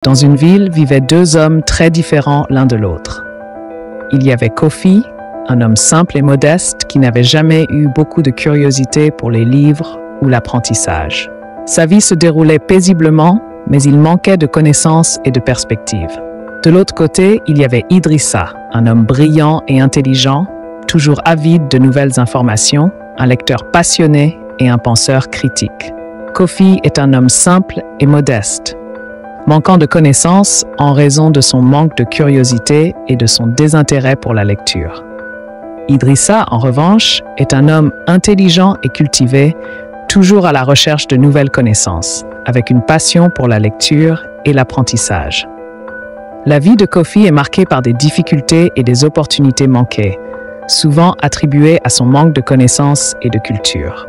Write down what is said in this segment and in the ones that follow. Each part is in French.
Dans une ville vivaient deux hommes très différents l'un de l'autre. Il y avait Kofi, un homme simple et modeste qui n'avait jamais eu beaucoup de curiosité pour les livres ou l'apprentissage. Sa vie se déroulait paisiblement, mais il manquait de connaissances et de perspectives. De l'autre côté, il y avait Idrissa, un homme brillant et intelligent, toujours avide de nouvelles informations, un lecteur passionné et un penseur critique. Kofi est un homme simple et modeste, manquant de connaissances en raison de son manque de curiosité et de son désintérêt pour la lecture. Idrissa, en revanche, est un homme intelligent et cultivé, toujours à la recherche de nouvelles connaissances, avec une passion pour la lecture et l'apprentissage. La vie de Kofi est marquée par des difficultés et des opportunités manquées, souvent attribuées à son manque de connaissances et de culture.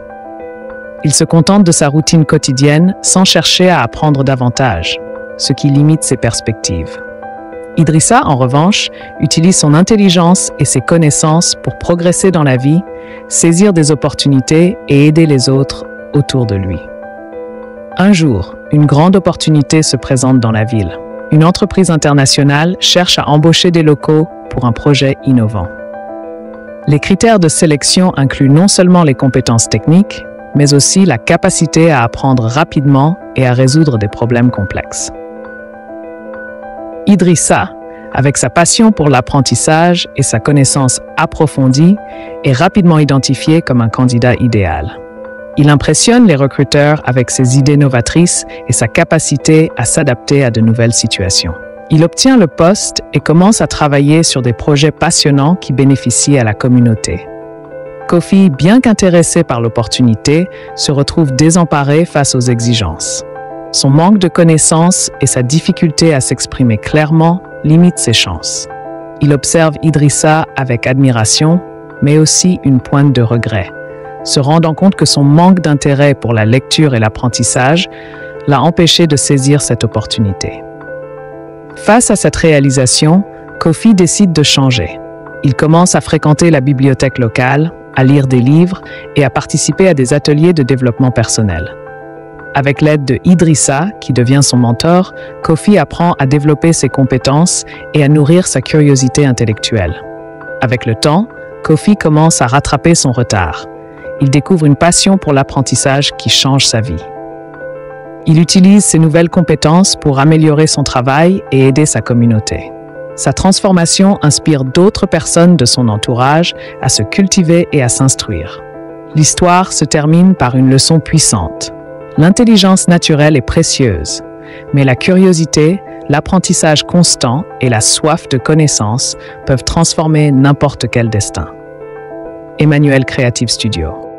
Il se contente de sa routine quotidienne sans chercher à apprendre davantage, ce qui limite ses perspectives. Idrissa, en revanche, utilise son intelligence et ses connaissances pour progresser dans la vie, saisir des opportunités et aider les autres autour de lui. Un jour, une grande opportunité se présente dans la ville. Une entreprise internationale cherche à embaucher des locaux pour un projet innovant. Les critères de sélection incluent non seulement les compétences techniques, mais aussi la capacité à apprendre rapidement et à résoudre des problèmes complexes. Idrissa, avec sa passion pour l'apprentissage et sa connaissance approfondie, est rapidement identifié comme un candidat idéal. Il impressionne les recruteurs avec ses idées novatrices et sa capacité à s'adapter à de nouvelles situations. Il obtient le poste et commence à travailler sur des projets passionnants qui bénéficient à la communauté. Kofi, bien qu'intéressé par l'opportunité, se retrouve désemparé face aux exigences. Son manque de connaissances et sa difficulté à s'exprimer clairement limitent ses chances. Il observe Idrissa avec admiration, mais aussi une pointe de regret, se rendant compte que son manque d'intérêt pour la lecture et l'apprentissage l'a empêché de saisir cette opportunité. Face à cette réalisation, Kofi décide de changer. Il commence à fréquenter la bibliothèque locale, à lire des livres et à participer à des ateliers de développement personnel. Avec l'aide de Idrissa, qui devient son mentor, Kofi apprend à développer ses compétences et à nourrir sa curiosité intellectuelle. Avec le temps, Kofi commence à rattraper son retard. Il découvre une passion pour l'apprentissage qui change sa vie. Il utilise ses nouvelles compétences pour améliorer son travail et aider sa communauté. Sa transformation inspire d'autres personnes de son entourage à se cultiver et à s'instruire. L'histoire se termine par une leçon puissante. L'intelligence naturelle est précieuse, mais la curiosité, l'apprentissage constant et la soif de connaissance peuvent transformer n'importe quel destin. Emmanuel Creative Studio.